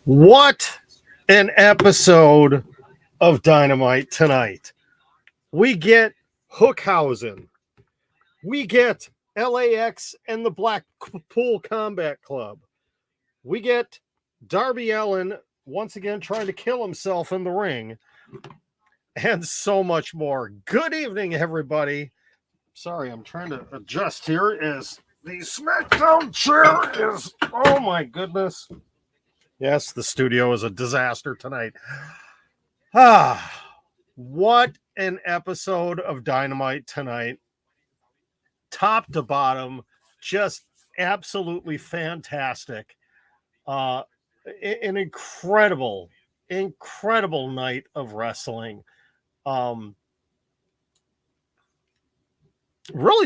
What an episode of Dynamite tonight. We get Hookhausen. We get LAX and the BlackPool Combat Club. We get Darby Allin once again trying to kill himself in the ring. And so much more. Good evening, everybody. Sorry, I'm trying to adjust here as the SmackDown chair is, oh my goodness. Yes, the studio is a disaster tonight. What an episode of Dynamite tonight. Top to bottom, just absolutely fantastic. An incredible night of wrestling. Really,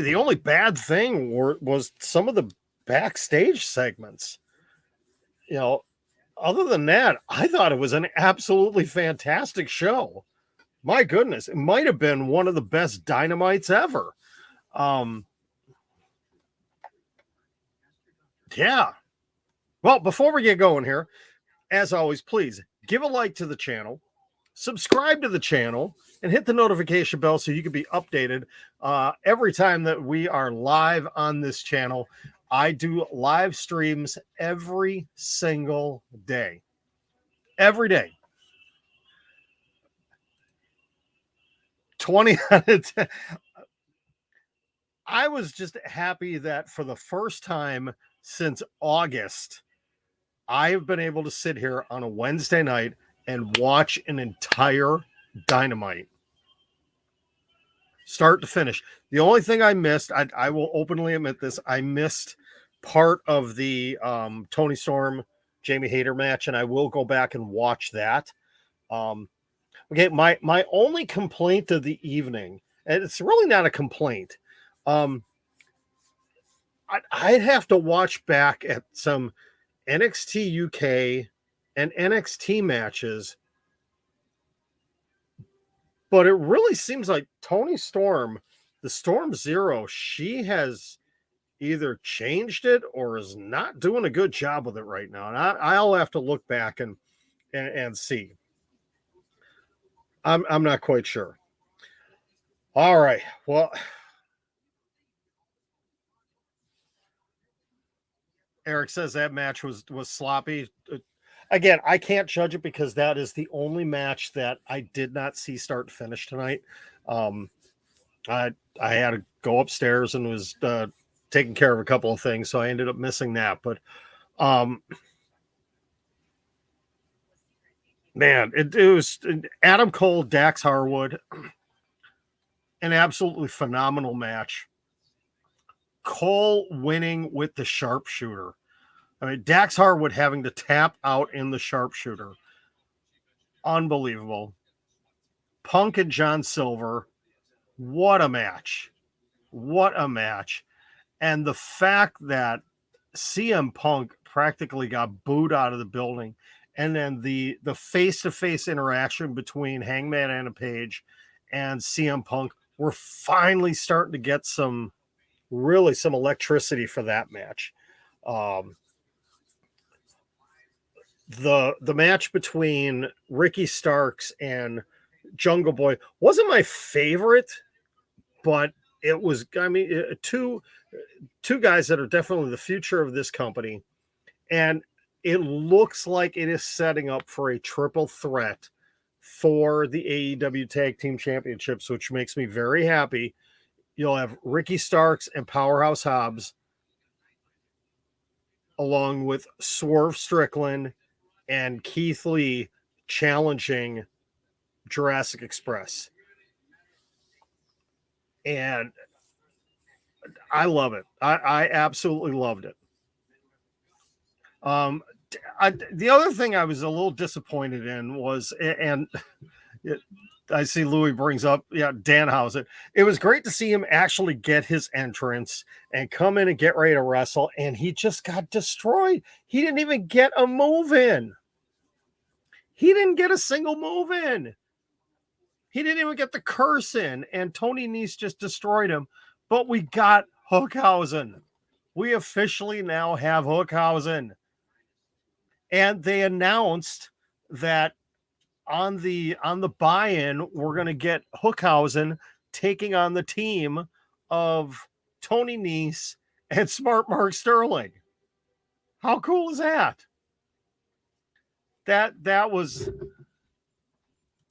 the only bad thing was some of the backstage segments. You know, other than that, I thought it was an absolutely fantastic show. My goodness, it might have been one of the best Dynamites ever. Yeah. Well, before we get going here, as always, please give a like to the channel, subscribe to the channel, and hit the notification bell so you can be updated every time that we are live on this channel. I do live streams every single day. Every day. 20 out of 10. I was just happy that for the first time since August, I have been able to sit here on a Wednesday night and watch an entire Dynamite. Start to finish. The only thing I missed, I will openly admit this, I missed part of the Tony Storm, Jamie Hayter match, and I will go back and watch that. Okay, my only complaint of the evening, and it's really not a complaint. I'd have to watch back at some NXT UK and NXT matches, but it really seems like Tony Storm, the Storm Zero, she has either changed it or is not doing a good job with it right now. And I'll have to look back and see. I'm not quite sure. All right. Well, Eric says that match was sloppy. Again, I can't judge it because that is the only match that I did not see start to finish tonight. I had to go upstairs and was taking care of a couple of things, so I ended up missing that. But man, it was Adam Cole, Dax Harwood, an absolutely phenomenal match. Cole winning with the sharpshooter. I mean, Dax Harwood having to tap out in the sharpshooter. Unbelievable. Punk and John Silver. What a match. What a match. And the fact that CM Punk practically got booed out of the building, and then the face-to-face interaction between Hangman and Page and CM Punk, we're finally starting to get some electricity for that match. The match between Ricky Starks and Jungle Boy wasn't my favorite, but it was, I mean, two guys that are definitely the future of this company. And it looks like it is setting up for a triple threat for the AEW Tag Team Championships, which makes me very happy. You'll have Ricky Starks and Powerhouse Hobbs along with Swerve Strickland and Keith Lee challenging Jurassic Express. And I love it. I absolutely loved it. The other thing I was a little disappointed in was, and I see Louis brings up, Danhausen. It was great to see him actually get his entrance and come in and get ready to wrestle, and he just got destroyed. He didn't even get a move in. He didn't get a single move in. He didn't even get the curse in, and Tony Nese just destroyed him. But we got Hookhausen. We officially now have Hookhausen. And they announced that on the buy-in, we're going to get Hookhausen taking on the team of Tony Nese and Smart Mark Sterling. How cool is that? That was,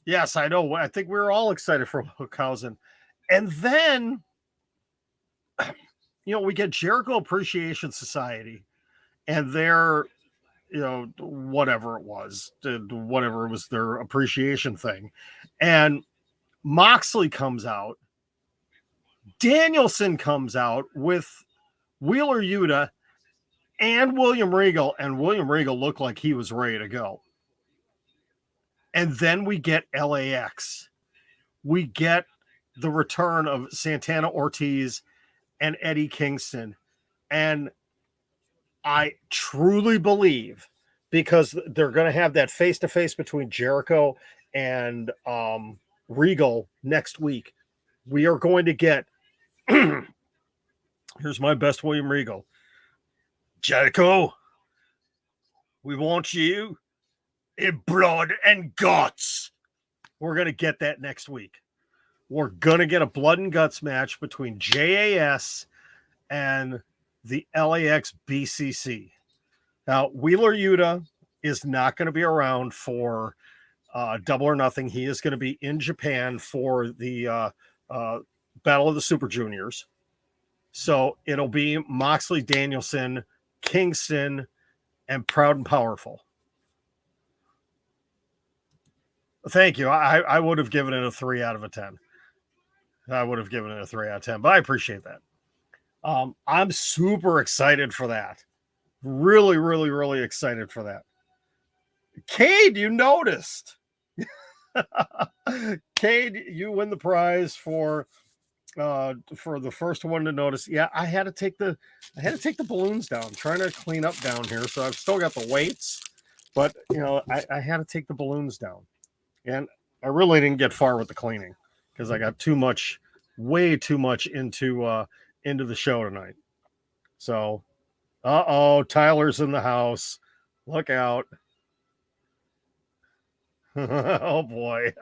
yes, I know. I think we were all excited for Hookhausen. And then, we get Jericho Appreciation Society and their, whatever it was their appreciation thing. And Moxley comes out. Danielson comes out with Wheeler Yuta and William Regal, and William Regal looked like he was ready to go. And then we get LAX. We get the return of Santana Ortiz and Eddie Kingston. And I truly believe, because they're going to have that face-to-face between Jericho and Regal next week, we are going to get here's my best William Regal. Jericho, we want you in blood and guts. We're going to get that next week. We're going to get a blood and guts match between JAS and the LAX BCC. Now, Wheeler Yuta is not going to be around for Double or Nothing. He is going to be in Japan for the Battle of the Super Juniors. So it'll be Moxley, Danielson, Kingston, and Proud and Powerful. Thank you. I would have given it a 3 out of a 10. I would have given it a 3 out of 10, but I appreciate that. I'm super excited for that. Really, really, really excited for that. Cade, you noticed. Cade, you win the prize for the first one to notice. Yeah, I had to take the balloons down. I'm trying to clean up down here, so I've still got the weights, but I had to take the balloons down, and I really didn't get far with the cleaning because I got way too much into the show tonight. So, Tyler's in the house. Look out. Oh boy.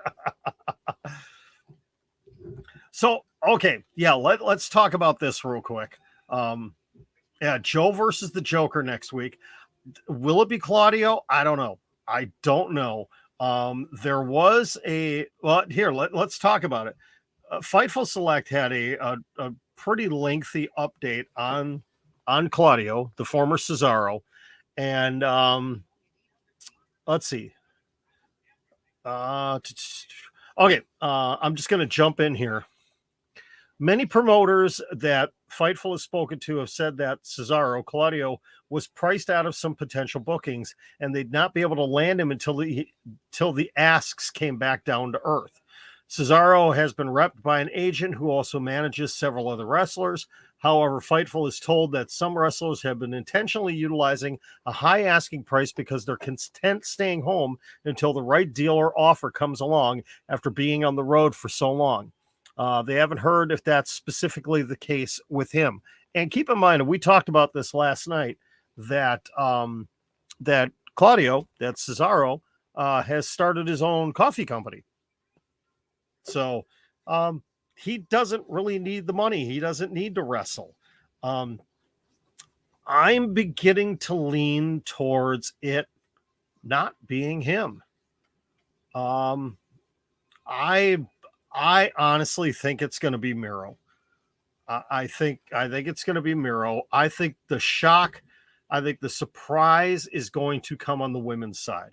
So, okay. Yeah, let's talk about this real quick. Joe versus the Joker next week. Will it be Claudio? I don't know. There was let's talk about it. Fightful Select had a pretty lengthy update on Claudio, the former Cesaro, and let's see. Okay, I'm just going to jump in here. Many promoters that Fightful has spoken to have said that Claudio, was priced out of some potential bookings, and they'd not be able to land him until the asks came back down to earth. Cesaro has been repped by an agent who also manages several other wrestlers. However, Fightful is told that some wrestlers have been intentionally utilizing a high asking price because they're content staying home until the right deal or offer comes along after being on the road for so long. They haven't heard if that's specifically the case with him. And keep in mind, we talked about this last night, that Claudio, that Cesaro, has started his own coffee company. So he doesn't really need the money. He doesn't need to wrestle. I'm beginning to lean towards it not being him. I honestly think it's going to be Miro. I think it's going to be Miro. I think the surprise is going to come on the women's side.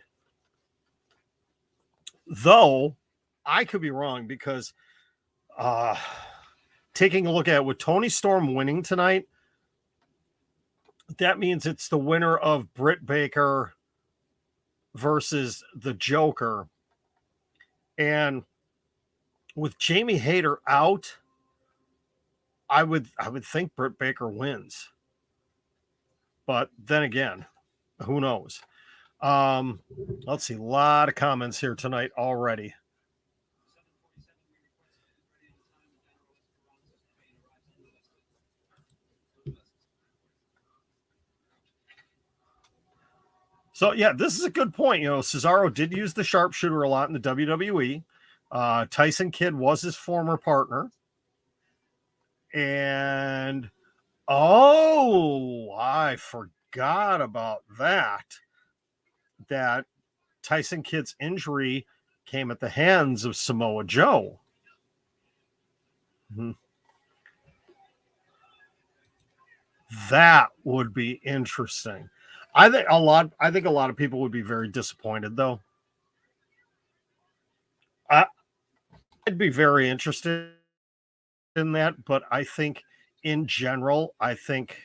Though I could be wrong, because taking a look at it, with Toni Storm winning tonight, that means it's the winner of Britt Baker versus the Joker. And with Jamie Hayter out, I would think Britt Baker wins. But then again, who knows? Let's see. A lot of comments here tonight already. So yeah, this is a good point. Cesaro did use the sharpshooter a lot in the WWE. Tyson Kidd was his former partner. And I forgot about that. That Tyson Kidd's injury came at the hands of Samoa Joe. Mm-hmm. That would be interesting. I think a lot of people would be very disappointed, though. I'd be very interested in that, but I think in general, I think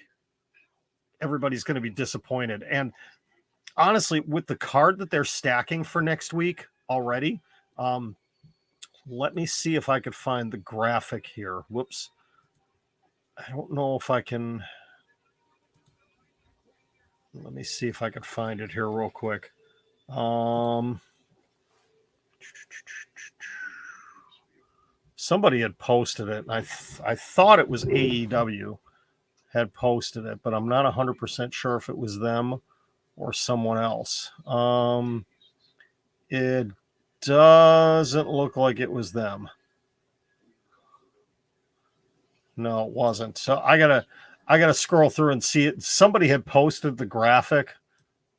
everybody's going to be disappointed. And honestly, with the card that they're stacking for next week already, let me see if I could find the graphic here. Whoops. I don't know if I can. Let me see if I can find it here real quick. Somebody had posted it, and I thought it was AEW had posted it, but I'm not 100% sure if it was them or someone else. It doesn't look like it was them. No, it wasn't. So I gotta scroll through and see it. Somebody had posted the graphic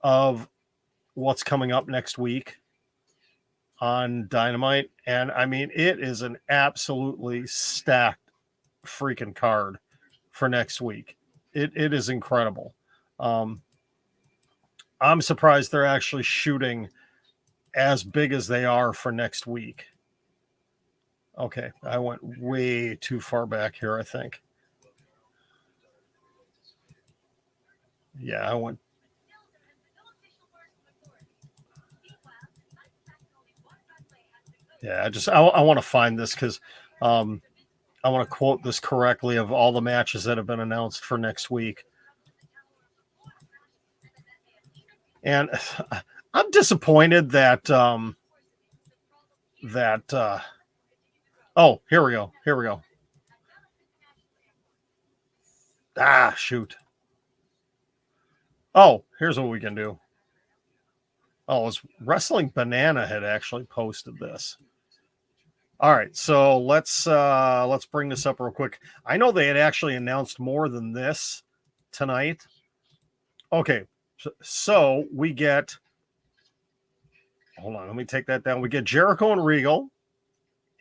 of what's coming up next week on Dynamite, and I mean it is an absolutely stacked freaking card for next week. It is incredible. I'm surprised they're actually shooting as big as they are for next week. Okay, I went way too far back here, I think. Yeah, I went. Yeah, I want to find this because I want to quote this correctly of all the matches that have been announced for next week. And I'm disappointed that oh, here we go. Here we go. Ah, shoot. Oh, here's what we can do. Oh, it was Wrestling Banana had actually posted this. All right, so let's bring this up real quick. I know they had actually announced more than this tonight. Okay, so we get. Hold on, let me take that down. We get Jericho and Regal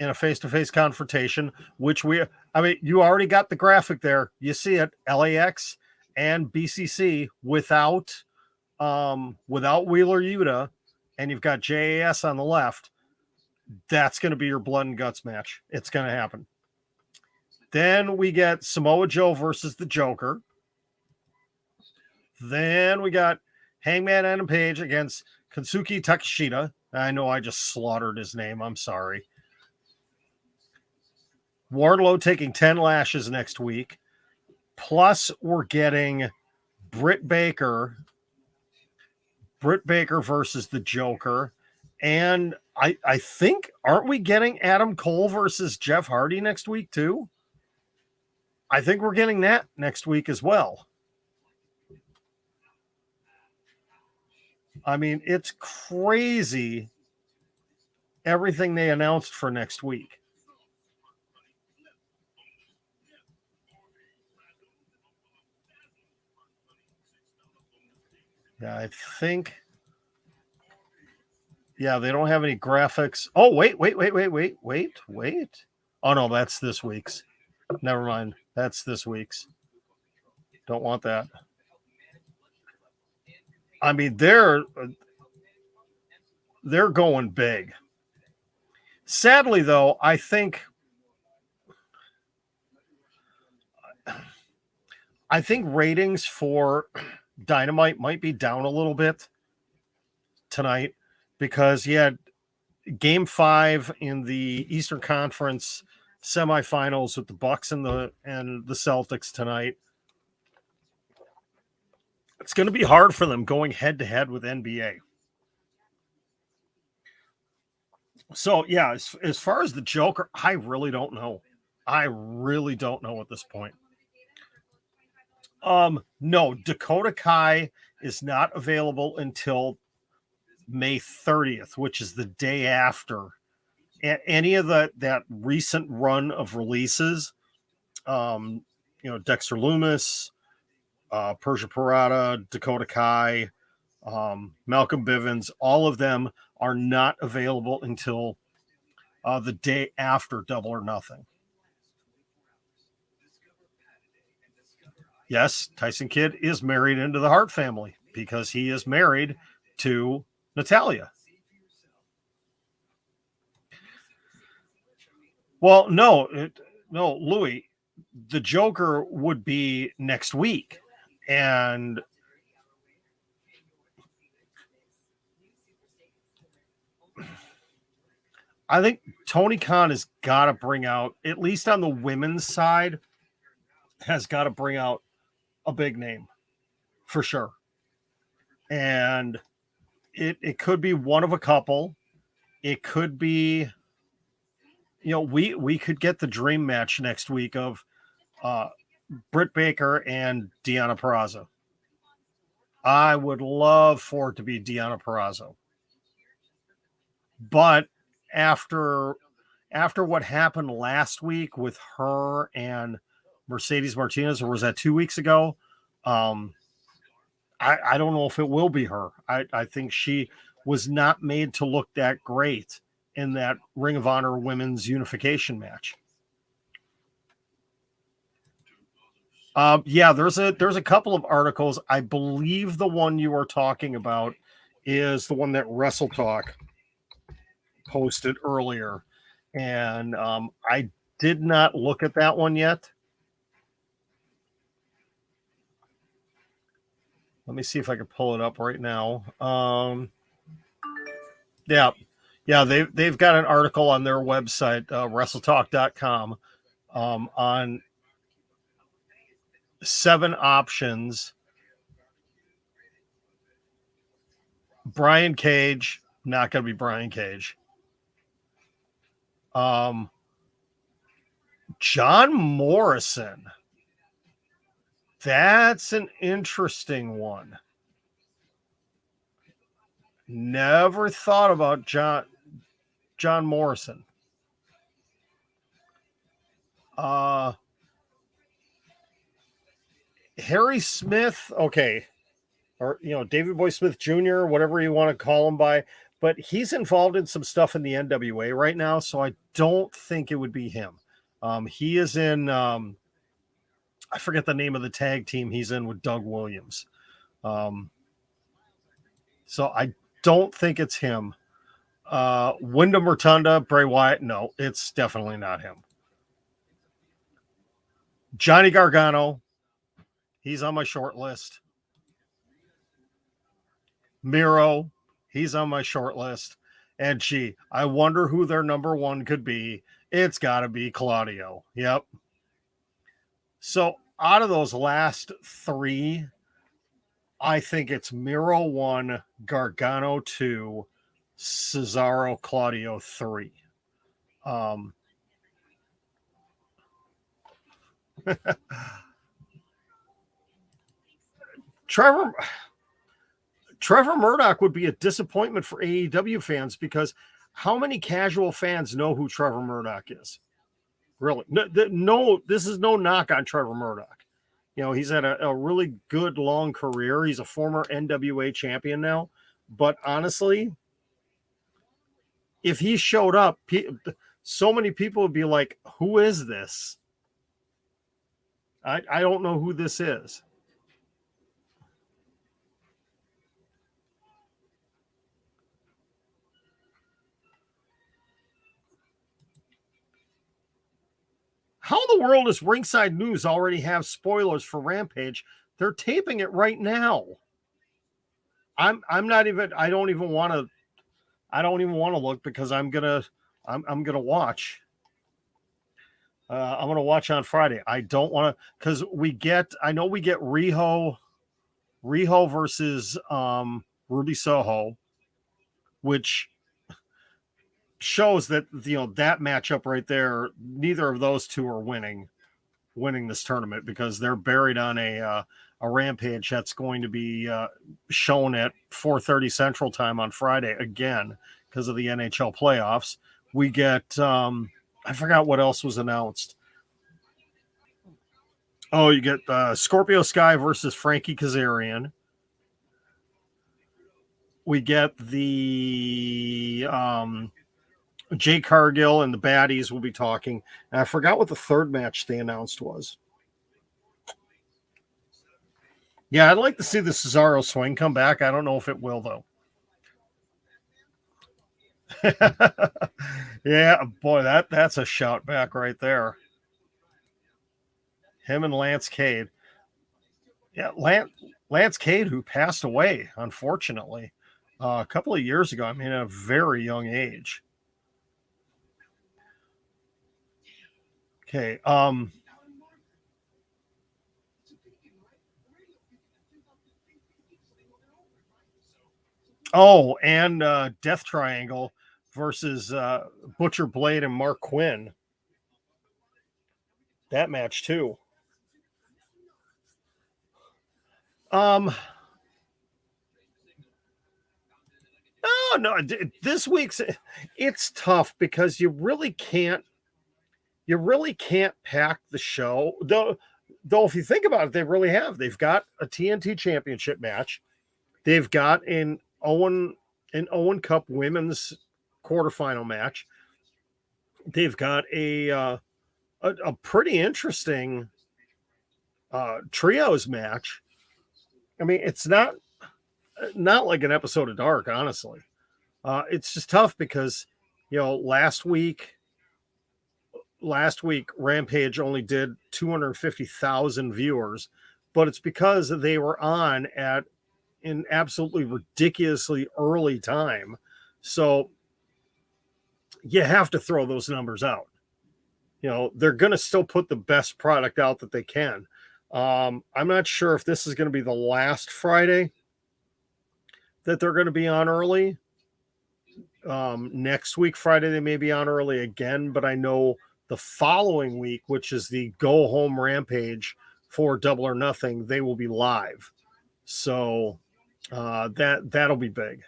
in a face-to-face confrontation, which you already got the graphic there. You see it, LAX and BCC without Wheeler Yuta, and you've got JAS on the left. That's going to be your blood and guts match. It's going to happen. Then we get Samoa Joe versus the Joker. Then we got Hangman Adam Page against Kensuke Takeshita. I know I just slaughtered his name. I'm sorry. Wardlow taking 10 lashes next week. Plus, we're getting Britt Baker versus the Joker. And I think, aren't we getting Adam Cole versus Jeff Hardy next week too? I think we're getting that next week as well. I mean, it's crazy everything they announced for next week. Yeah, I think. Yeah, they don't have any graphics. Oh, wait. Oh, no, that's this week's. Never mind. That's this week's. Don't want that. I mean, they're going big. Sadly, though, I think ratings for Dynamite might be down a little bit tonight because you had Game 5 in the Eastern Conference semifinals with the Bucks and the Celtics tonight. It's going to be hard for them going head to head with NBA. So yeah, as far as the Joker, I really don't know. I really don't know at this point. No, Dakota Kai is not available until May 30th, which is the day after. Any of that recent run of releases, Dexter Loomis, Persia Parada, Dakota Kai, Malcolm Bivens, all of them are not available until the day after Double or Nothing. Yes, Tyson Kidd is married into the Hart family because he is married to Natalia. Well, no, Louis, the Joker would be next week. And I think Tony Khan has got to bring out, at least on the women's side, has got to bring out a big name for sure. And it could be one of a couple. It could be, we could get the dream match next week of Britt Baker and Deonna Purrazzo. I would love for it to be Deonna Purrazzo. But after what happened last week with her and Mercedes Martinez, or was that 2 weeks ago? I don't know if it will be her. I think she was not made to look that great in that Ring of Honor women's unification match. Yeah, there's a couple of articles. I believe the one you are talking about is the one that Wrestle Talk posted earlier, and I did not look at that one yet. Let me see if I can pull it up right now. Yeah, they've got an article on their website, WrestleTalk.com, on 7 options. Brian Cage, not going to be Brian Cage. John Morrison. That's an interesting one. Never thought about John Morrison. Harry Smith, okay. Or, David Boy Smith Jr., whatever you want to call him by. But he's involved in some stuff in the NWA right now, so I don't think it would be him. He is in, I forget the name of the tag team he's in with Doug Williams. So I don't think it's him. Wyndham Rotunda, Bray Wyatt, no, it's definitely not him. Johnny Gargano, he's on my short list. Miro, he's on my short list. And gee, I wonder who their number one could be. It's got to be Claudio. Yep. So out of those last 3, I think it's Miro 1, Gargano 2, Cesaro, Claudio 3. Trevor Murdoch would be a disappointment for AEW fans because how many casual fans know who Trevor Murdoch is? Really? No, this is no knock on Trevor Murdoch. He's had a really good long career. He's a former NWA champion now. But honestly, if he showed up, so many people would be like, who is this? I don't know who this is. How in the world does Ringside News already have spoilers for Rampage? They're taping it right now. I'm not even. I don't even want to look because I'm gonna watch. I'm gonna watch on Friday. I don't want to because I know we get Riho versus Ruby Soho, which shows that that matchup right there, neither of those two are winning. winning this tournament because they're buried on a Rampage that's going to be shown at 4:30 Central Time on Friday again because of the NHL playoffs. We get I forgot what else was announced. Oh, you get Scorpio Sky versus Frankie Kazarian. We get the Jay Cargill and the Baddies will be talking. And I forgot what the third match they announced was. Yeah, I'd like to see the Cesaro swing come back. I don't know if it will, though. Yeah, boy, that's a shout back right there. Him and Lance Cade. Yeah, Lance Cade, who passed away, unfortunately, a couple of years ago. I mean, at a very young age. Okay. Oh, and Death Triangle versus Butcher Blade and Mark Quinn. That match too. Oh no, this week's it's tough because you really can't pack the show. Though if you think about it, they really have. They've got a TNT championship match. They've got an Owen Cup women's quarterfinal match. They've got a pretty interesting trios match. I mean, it's not like an episode of Dark, honestly. It's just tough because last week Rampage only did 250,000 viewers, but it's because they were on at an absolutely ridiculously early time. So you have to throw those numbers out. They're going to still put the best product out that they can. I'm not sure if this is going to be the last Friday that they're going to be on early. Next week, Friday, they may be on early again, but I know the following week, which is the go home Rampage for Double or Nothing, they will be live. So that'll be big.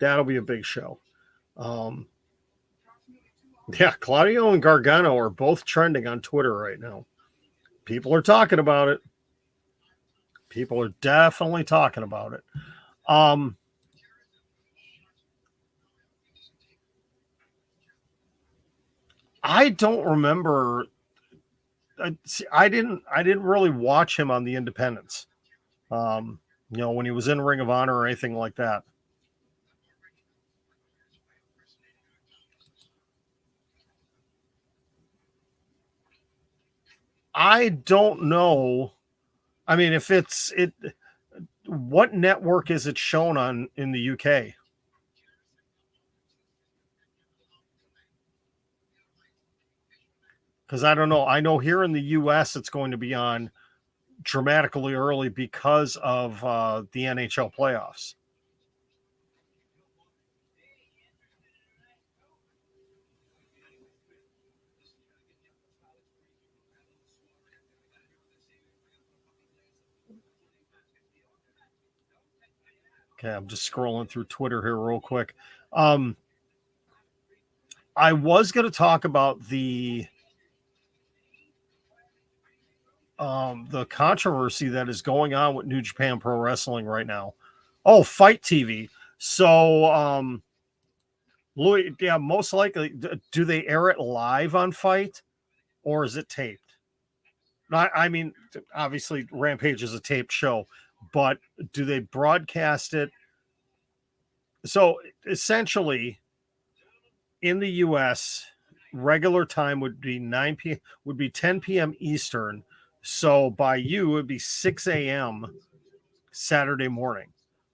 That'll be a big show. Yeah, Claudio and Gargano are both trending on Twitter right now. People are talking about it. People are definitely talking about it. I don't remember. I didn't really watch him on the Independents. When he was in Ring of Honor or anything like that. I don't know. I mean, if what network is it shown on in the UK? Because I don't know. I know here in the US it's going to be on dramatically early because of the NHL playoffs. Okay, I'm just scrolling through Twitter here real quick. I was going to talk about the controversy that is going on with New Japan Pro Wrestling right now. Oh, Fight TV. So, Louis, yeah, most likely, do they air it live on Fight, or is it taped? I mean, obviously, Rampage is a taped show, but do they broadcast it? So, essentially, in the U.S., regular time would be 9 p.m. would be 10 p.m. Eastern. So by you, it would be 6 a.m. Saturday morning.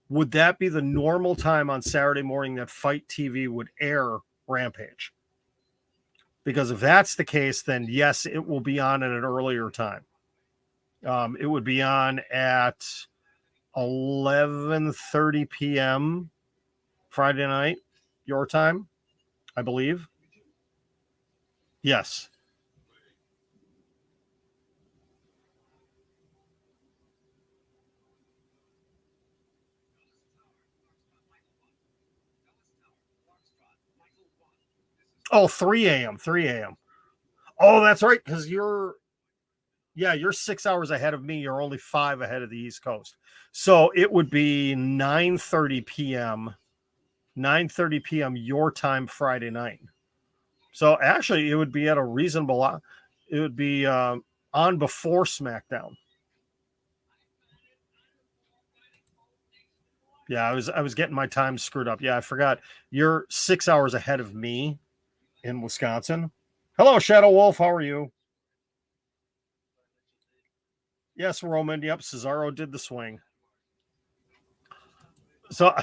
Would that be the normal time on Saturday morning that Fight TV would air Rampage? Because if that's the case, then yes, it will be on at an earlier time. It would be on at 11:30 p.m. Friday night, your time, I believe. Yes. Oh, 3 a.m. 3 a.m. Oh, that's right, because you're 6 hours ahead of me. You're only 5 ahead of the East Coast. So it would be 9:30 p.m. 9:30 p.m. your time Friday night. So actually, it would be at a reasonable. It would be on before SmackDown. Yeah, I was getting my time screwed up. Yeah, I forgot. You're 6 hours ahead of me in Wisconsin. Hello, Shadow Wolf. How are you? Yes, Roman. Yep, Cesaro did the swing. So,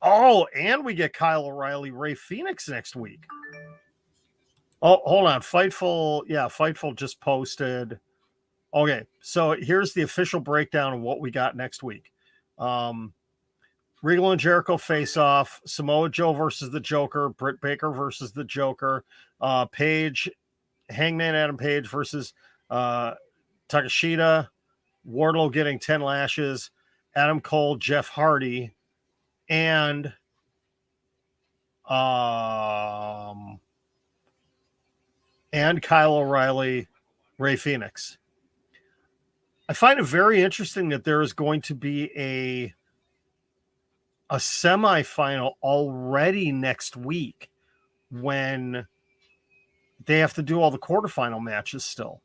oh, and we get Kyle O'Reilly, Ray Phoenix next week. Oh, hold on. Fightful. Yeah, Fightful just posted. Okay, so here's the official breakdown of what we got next week. Regal and Jericho face off. Samoa Joe versus the Joker. Britt Baker versus the Joker. Page, Hangman Adam Page versus Takeshita. Wardlow getting 10 lashes. Adam Cole, Jeff Hardy, and um, Kyle O'Reilly, Ray Phoenix. I find it very interesting that there is going to be a semifinal already next week when they have to do all the quarterfinal matches still.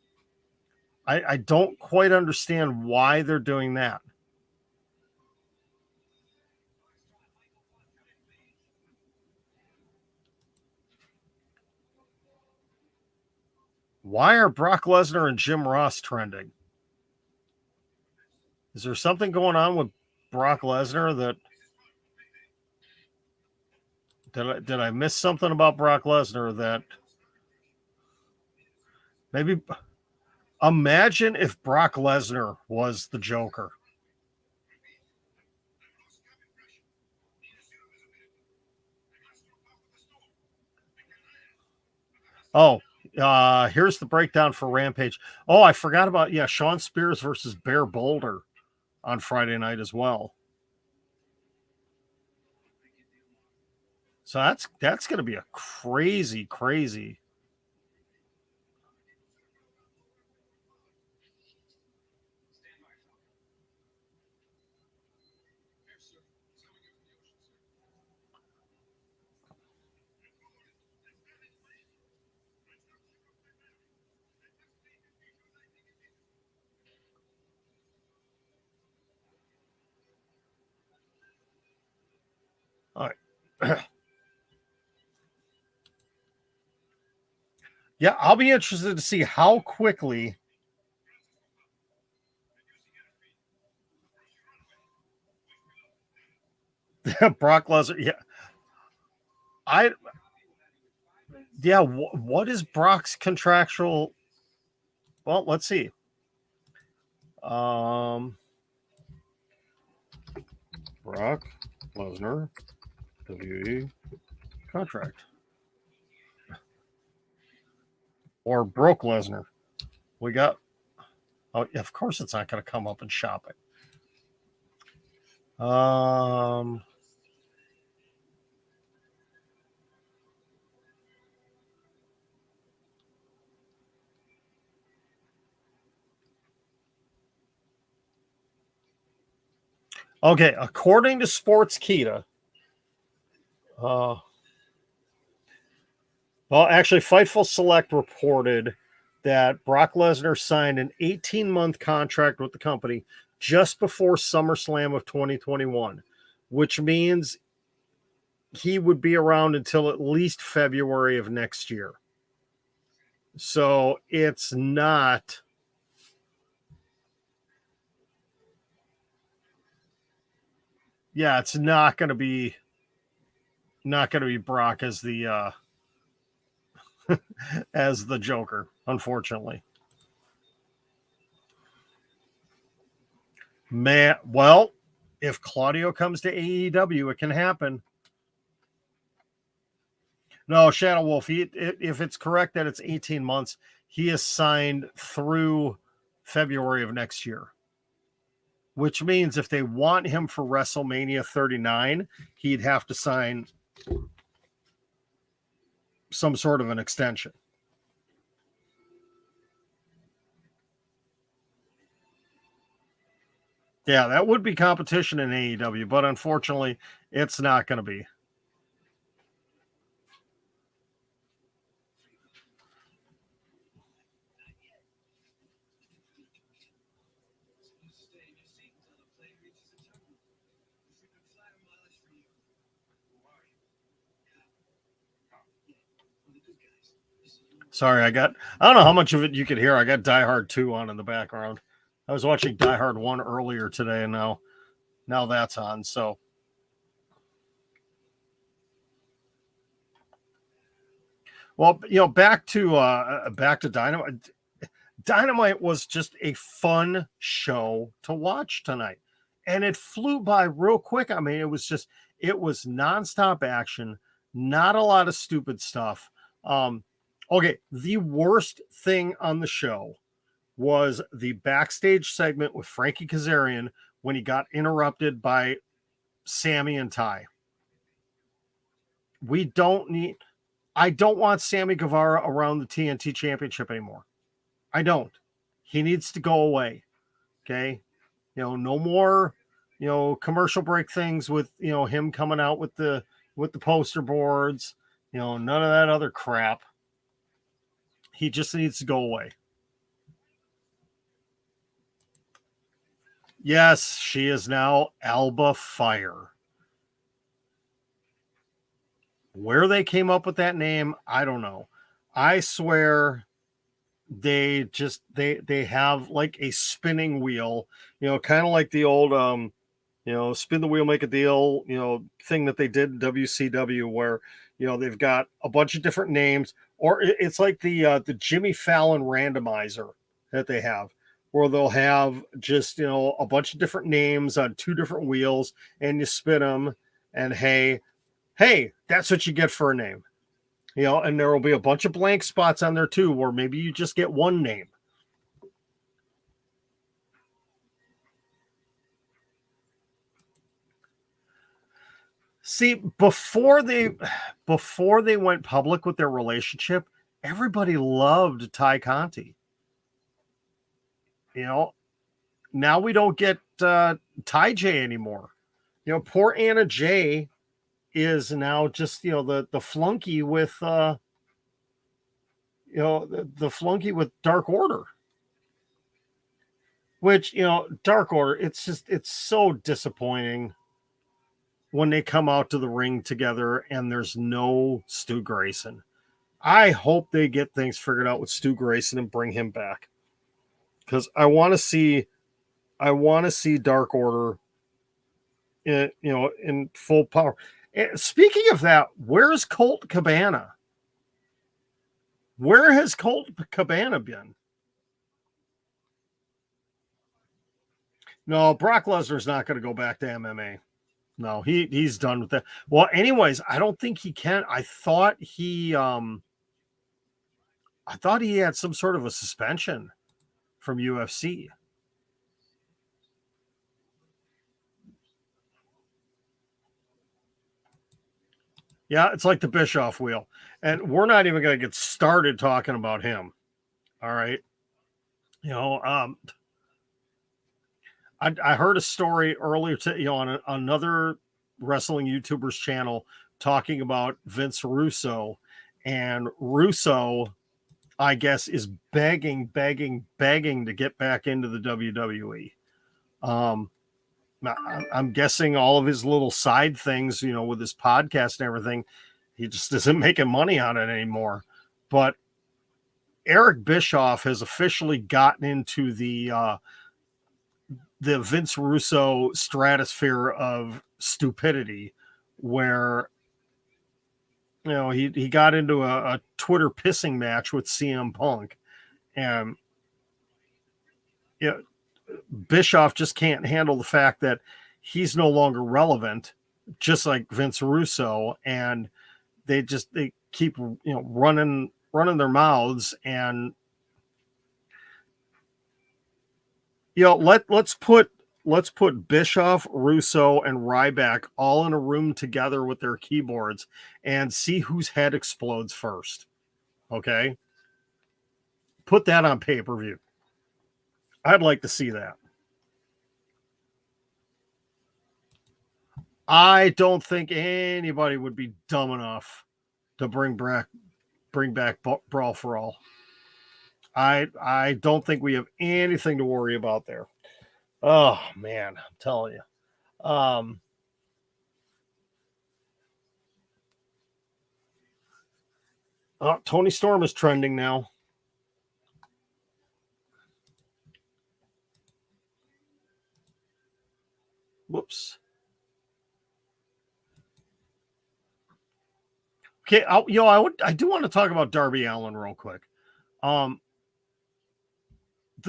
I don't quite understand why they're doing that. Why are Brock Lesnar and Jim Ross trending? Is there something going on with Brock Lesnar that did I miss something about Brock Lesnar that maybe imagine if Brock Lesnar was the Joker? Oh, here's the breakdown for Rampage. Oh, I forgot about Sean Spears versus Bear Boulder on Friday night as well. So that's going to be a crazy, crazy. All right. Yeah, I'll be interested to see how quickly Brock Lesnar. Yeah, I. Yeah, what is Brock's contractual? Well, let's see. Um, Brock Lesnar, WWE contract, or Broke Lesnar. We got. Oh, yeah, of course, it's not going to come up in shopping. Um. Okay, according to Sportskeeda, uh, well, actually, Fightful Select reported that Brock Lesnar signed an 18-month contract with the company just before SummerSlam of 2021, which means he would be around until at least February of next year. So it's not. Yeah, it's not going to be Brock as the as the Joker, unfortunately. Man, well, if Claudio comes to AEW, it can happen. No, Shadow Wolf. If it's correct that it's 18 months, he is signed through February of next year, which means if they want him for WrestleMania 39, he'd have to sign some sort of an extension. Yeah, that would be competition in AEW, but unfortunately, it's not going to be. Sorry, I don't know how much of it you could hear. I got Die Hard 2 on in the background. I was watching Die Hard 1 earlier today, and now that's on. So, well, back to Dynamite. Dynamite was just a fun show to watch tonight, and it flew by real quick. I mean, it was nonstop action, not a lot of stupid stuff. Okay, the worst thing on the show was the backstage segment with Frankie Kazarian when he got interrupted by Sammy and Ty. I don't want Sammy Guevara around the TNT Championship anymore. I don't. He needs to go away. Okay? No more, commercial break things with, him coming out with the poster boards, none of that other crap. He just needs to go away. Yes, she is now Alba Fire. Where they came up with that name, I don't know. I swear they have like a spinning wheel, kind of like the old spin the wheel, make a deal, thing that they did in WCW where, they've got a bunch of different names, or it's like the Jimmy Fallon randomizer that they have, where they'll have just, a bunch of different names on two different wheels and you spin them and hey, that's what you get for a name. And there will be a bunch of blank spots on there too, where maybe you just get one name. See, before they went public with their relationship, everybody loved Ty Conti. Now we don't get Ty J anymore. Poor Anna J is now just the flunky with the flunky with Dark Order. Which, Dark Order, it's so disappointing when they come out to the ring together and there's no Stu Grayson. I hope they get things figured out with Stu Grayson and bring him back. Because I want to see Dark Order in full power. And speaking of that, where's Colt Cabana? Where has Colt Cabana been? No, Brock Lesnar's not going to go back to MMA. No, he's done with that. Well, anyways, I don't think he can. I thought he had some sort of a suspension from UFC. Yeah, it's like the Bischoff wheel. And we're not even going to get started talking about him. All right. I heard a story earlier on another wrestling YouTuber's channel talking about Vince Russo, and Russo, I guess, is begging to get back into the WWE. I'm guessing all of his little side things, with his podcast and everything, he just isn't making money on it anymore. But Eric Bischoff has officially gotten into the Vince Russo stratosphere of stupidity, where he got into a Twitter pissing match with CM Punk, and Bischoff just can't handle the fact that he's no longer relevant, just like Vince Russo, and they keep running their mouths. And let's put let's put Bischoff, Russo, and Ryback all in a room together with their keyboards and see whose head explodes first. Okay? Put that on pay-per-view. I'd like to see that. I don't think anybody would be dumb enough to bring back Brawl for All. I don't think we have anything to worry about there. Oh man, I'm telling you. Tony Storm is trending now. Whoops. Okay, I do want to talk about Darby Allin real quick. The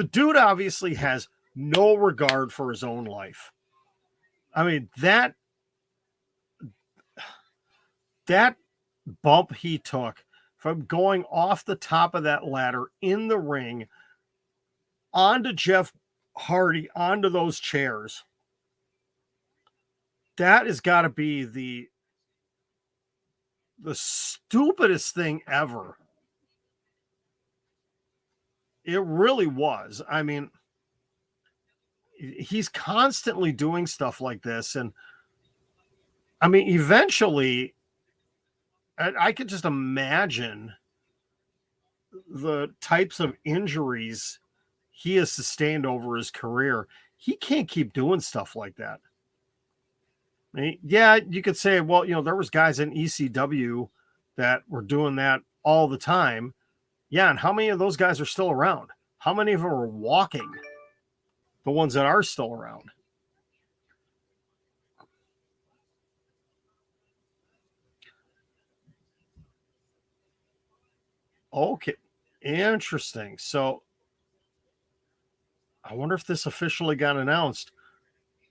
dude obviously has no regard for his own life. I mean, that bump he took from going off the top of that ladder in the ring onto Jeff Hardy, onto those chairs. That has got to be the stupidest thing ever. It really was. I mean, he's constantly doing stuff like this. And I mean, eventually, I could just imagine the types of injuries he has sustained over his career. He can't keep doing stuff like that. I mean, yeah, you could say, well, there was guys in ECW that were doing that all the time. Yeah, and how many of those guys are still around? How many of them are walking? The ones that are still around. Okay, interesting. So I wonder if this officially got announced.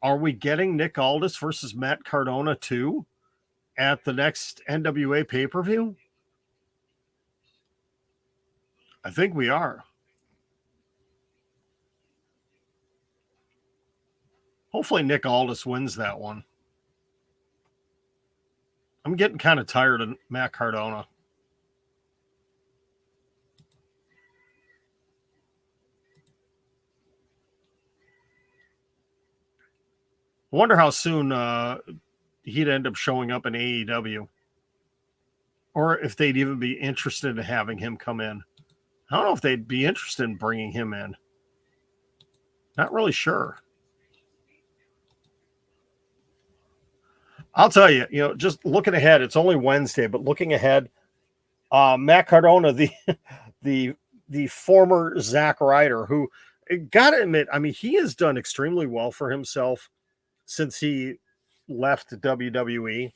Are we getting Nick Aldis versus Matt Cardona too at the next NWA pay-per-view? I think we are. Hopefully Nick Aldis wins that one. I'm getting kind of tired of Matt Cardona. I wonder how soon he'd end up showing up in AEW. Or if they'd even be interested in having him come in. I don't know if they'd be interested in bringing him in. Not really sure. I'll tell you, just looking ahead, it's only Wednesday, but looking ahead, Matt Cardona, the former Zack Ryder, who, gotta admit, I mean, he has done extremely well for himself since he left WWE.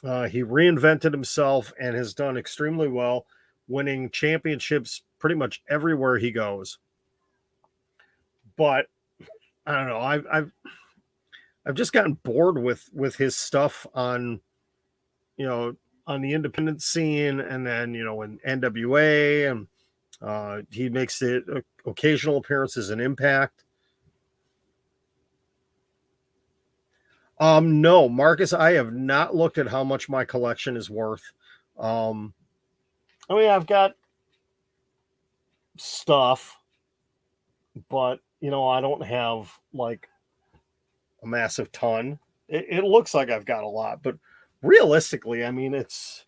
He reinvented himself and has done extremely well, winning championships pretty much everywhere he goes. But I don't know. I've just gotten bored with his stuff on on the independent scene, and then in NWA, and he makes it occasional appearances in Impact. No, Marcus, I have not looked at how much my collection is worth. I mean, I've got stuff, but I don't have like a massive ton. It looks like I've got a lot, but realistically, I mean, it's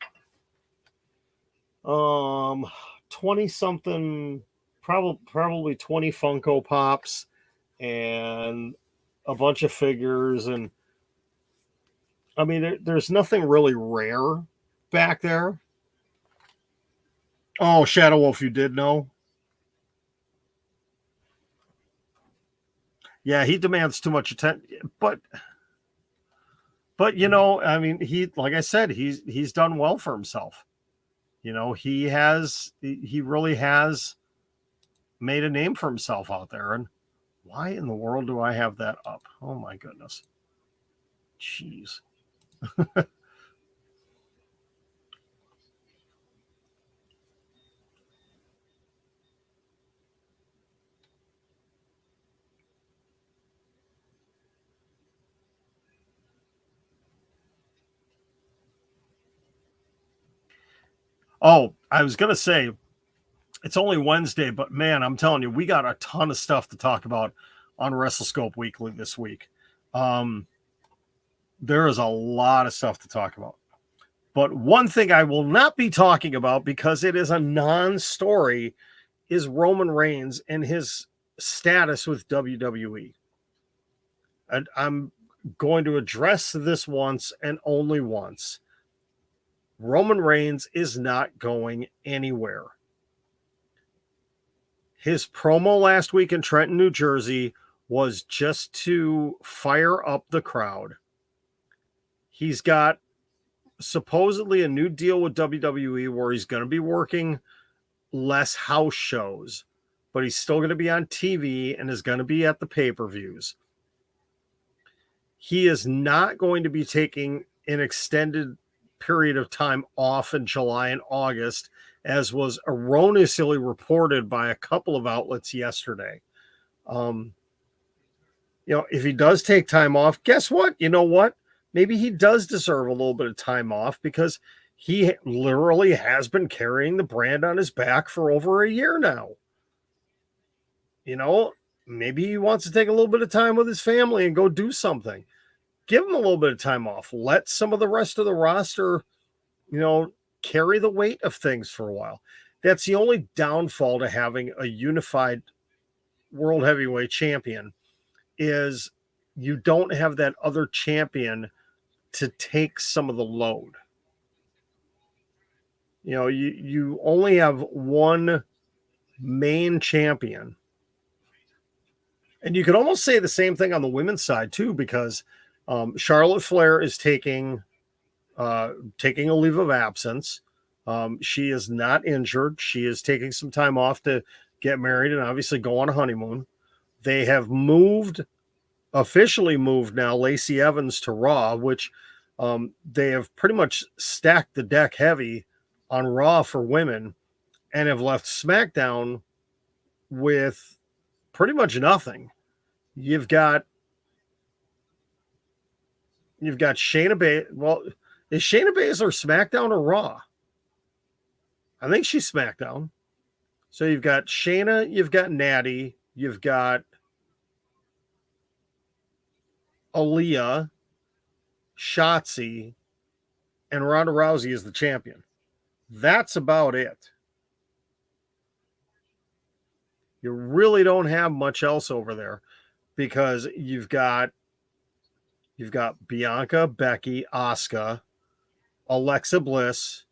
20 something, probably 20 Funko Pops and a bunch of figures, and I mean, there's nothing really rare back there. Oh, Shadow Wolf, you did know? Yeah, he demands too much attention, but I mean, he, like I said, he's done well for himself. He really has made a name for himself out there. And why in the world do I have that up? Oh my goodness. Jeez. Oh, I was going to say, it's only Wednesday, but man, I'm telling you, we got a ton of stuff to talk about on WrestleScope Weekly this week. There is a lot of stuff to talk about. But one thing I will not be talking about because it is a non-story is Roman Reigns and his status with WWE. And I'm going to address this once and only once. Roman Reigns is not going anywhere. His promo last week in Trenton, New Jersey was just to fire up the crowd. He's got supposedly a new deal with WWE where he's going to be working less house shows, but he's still going to be on TV and is going to be at the pay-per-views. He is not going to be taking an extended period of time off in July and August, as was erroneously reported by a couple of outlets yesterday. If he does take time off, guess what? You know what? Maybe he does deserve a little bit of time off because he literally has been carrying the brand on his back for over a year now. Maybe he wants to take a little bit of time with his family and go do something. Give him a little bit of time off. Let some of the rest of the roster, carry the weight of things for a while. That's the only downfall to having a unified world heavyweight champion is you don't have that other champion to take some of the load. You only have one main champion. And you could almost say the same thing on the women's side too, because Charlotte Flair is taking a leave of absence. She is not injured. She is taking some time off to get married and obviously go on a honeymoon. They have officially moved now Lacey Evans to Raw, which they have pretty much stacked the deck heavy on Raw for women and have left SmackDown with pretty much nothing. You've got Shayna Baszler. Well, is Shayna Baszler SmackDown or Raw? I think she's SmackDown. So you've got Shayna, you've got Natty, you've got Aaliyah, Shotzi, and Ronda Rousey is the champion. That's about it. You really don't have much else over there because you've got Bianca, Becky, Asuka, Alexa Bliss,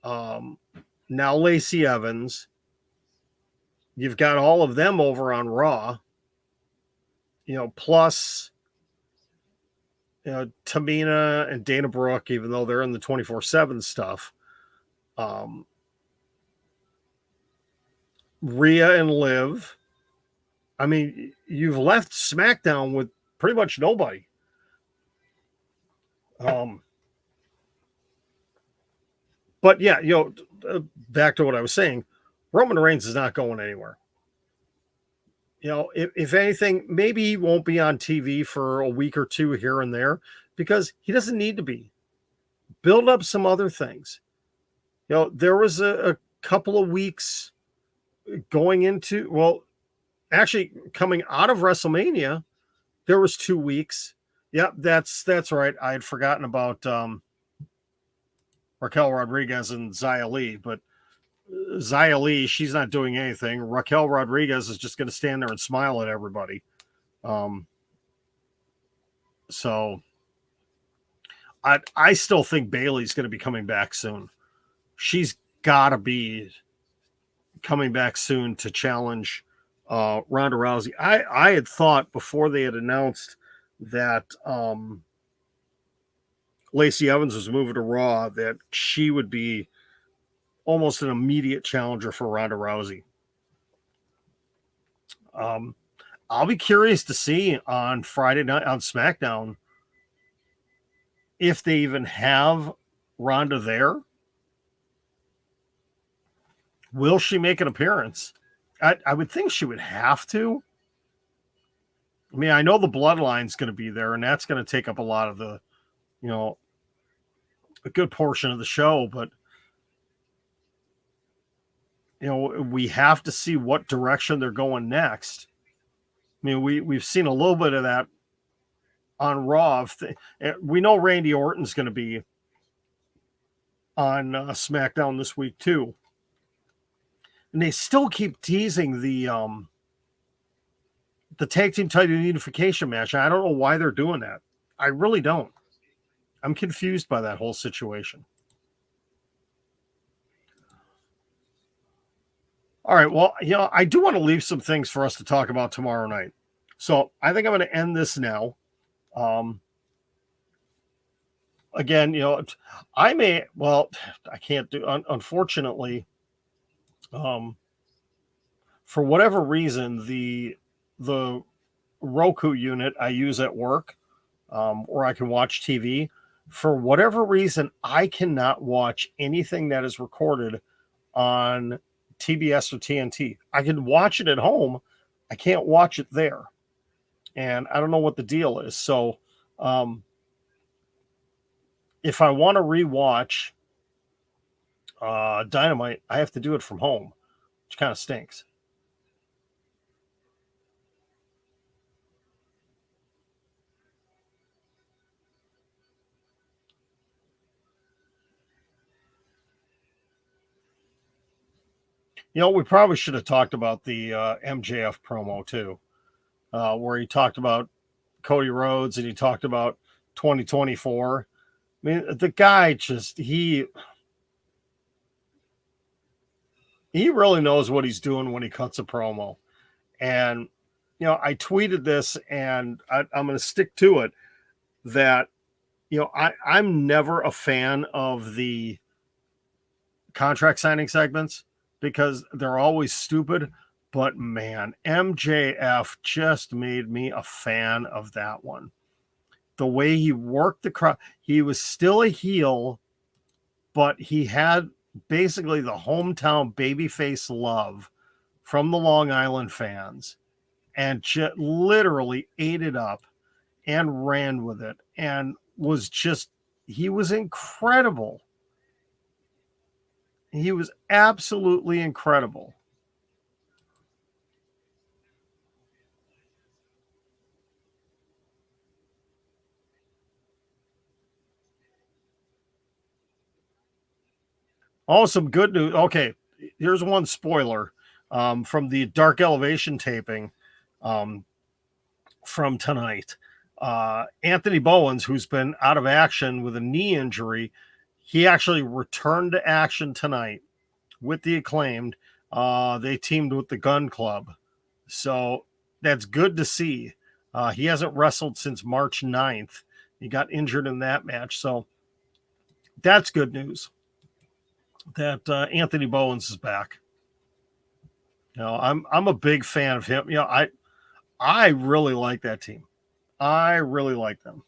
now Lacey Evans. You've got all of them over on Raw. Plus Tamina and Dana Brooke, even though they're in the 24/7 stuff. Rhea and Liv. I mean, you've left SmackDown with pretty much nobody. But yeah, back to what I was saying, Roman Reigns is not going anywhere. If anything, maybe he won't be on TV for a week or two here and there because he doesn't need to be. Build up some other things. There was a couple of weeks going into, actually coming out of WrestleMania, there was 2 weeks. Yep, that's right. I had forgotten about Raquel Rodriguez and Xia Li, but Xia Li, she's not doing anything. Raquel Rodriguez is just going to stand there and smile at everybody. So I still think Bayley's going to be coming back soon. She's got to be coming back soon to challenge Ronda Rousey. I had thought before they had announced that Lacey Evans was moving to Raw that she would be almost an immediate challenger for Ronda Rousey. I'll be curious to see on Friday night on SmackDown if they even have Ronda there. Will she make an appearance? I would think she would have to. I mean, I know the Bloodline's going to be there, and that's going to take up a lot of the, a good portion of the show. But we have to see what direction they're going next. I mean, we've seen a little bit of that on Raw. We know Randy Orton's going to be on SmackDown this week too, and they still keep teasing the tag team title unification match. I don't know why they're doing that. I really don't. I'm confused by that whole situation. All right. Well, I do want to leave some things for us to talk about tomorrow night. So I think I'm going to end this now. Again, I can't do, unfortunately, for whatever reason, the Roku unit I use at work, or I can watch TV. For whatever reason, I cannot watch anything that is recorded on TBS or TNT. I can watch it at home. I can't watch it there. And I don't know what the deal is. So if I want to rewatch Dynamite, I have to do it from home, which kind of stinks. We probably should have talked about the MJF promo too, where he talked about Cody Rhodes and he talked about 2024. I mean, the guy just he really knows what he's doing when he cuts a promo. And I tweeted this, and I'm going to stick to it. That I'm never a fan of the contract signing segments because they're always stupid. But man, MJF just made me a fan of that one. The way he worked the crowd, he was still a heel, but he had basically the hometown babyface love from the Long Island fans and literally ate it up and ran with it and he was incredible. He was absolutely incredible. Oh, some good news. Okay, here's one spoiler from the Dark Elevation taping from tonight. Anthony Bowens, who's been out of action with a knee injury, he actually returned to action tonight with the Acclaimed. They teamed with the Gun Club. So that's good to see. He hasn't wrestled since March 9th. He got injured in that match. So that's good news that Anthony Bowens is back. I'm a big fan of him. I really like that team. I really like them.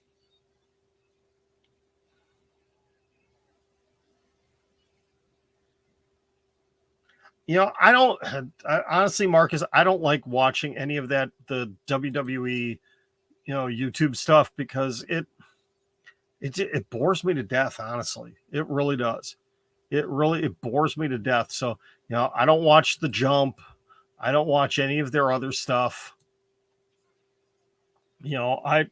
Honestly, Marcus, I don't like watching any of the WWE, YouTube stuff because it bores me to death. Honestly, it really does. It bores me to death. So, I don't watch The Jump. I don't watch any of their other stuff. I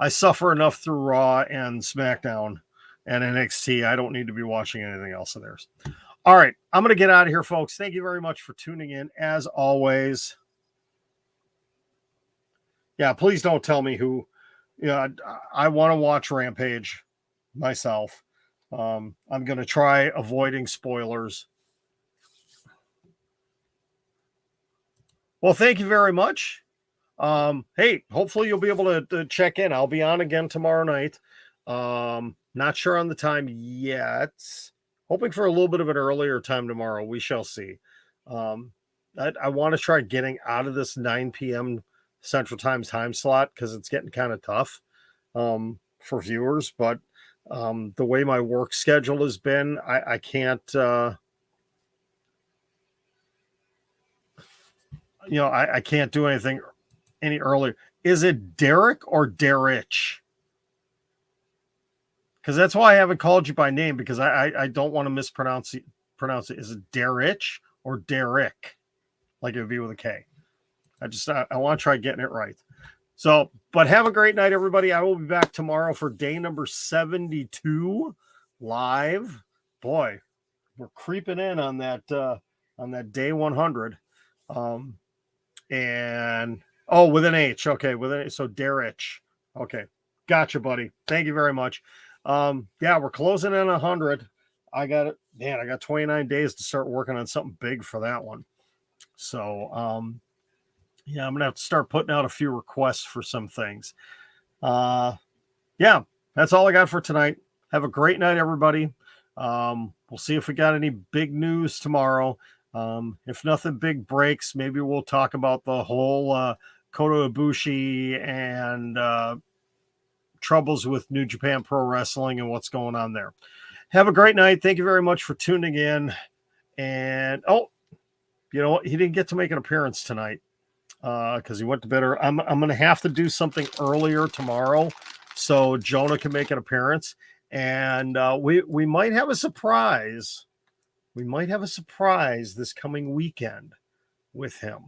suffer enough through Raw and SmackDown and NXT. I don't need to be watching anything else of theirs. All right, I'm going to get out of here, folks. Thank you very much for tuning in, as always. Yeah, please don't tell me who. I want to watch Rampage myself. I'm going to try avoiding spoilers. Well, thank you very much. Hey, hopefully you'll be able to check in. I'll be on again tomorrow night. Not sure on the time yet. Hoping for a little bit of an earlier time tomorrow. We shall see. I want to try getting out of this 9 p.m. Central time slot because it's getting kind of tough for viewers. But the way my work schedule has been, I can't. I can't do anything any earlier. Is it Derek or Derich? Because that's why I haven't called you by name because I don't want to mispronounce it. Is it Derich or Derek, like it would be with a K. I want to try getting it right. So, but have a great night, everybody. I will be back tomorrow for day number 72 live. Boy, we're creeping in on that day 100. And with an H. Okay, with an H. So Derek. Okay. Gotcha, buddy. Thank you very much. Yeah, we're closing in 100. I got it. Man, I got 29 days to start working on something big for that one. So, yeah, I'm gonna have to start putting out a few requests for some things. Yeah, that's all I got for tonight. Have a great night, everybody. We'll see if we got any big news tomorrow. If nothing big breaks, maybe we'll talk about the whole Kota Ibushi and troubles with New Japan Pro Wrestling and what's going on there. Have a great night. Thank you very much for tuning in. And you know what? He didn't get to make an appearance tonight because he went to bed. I'm going to have to do something earlier tomorrow so Jonah can make an appearance. And we might have a surprise. We might have a surprise this coming weekend with him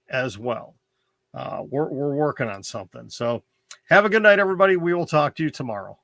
as well. We're working on something. So have a good night, everybody. We will talk to you tomorrow.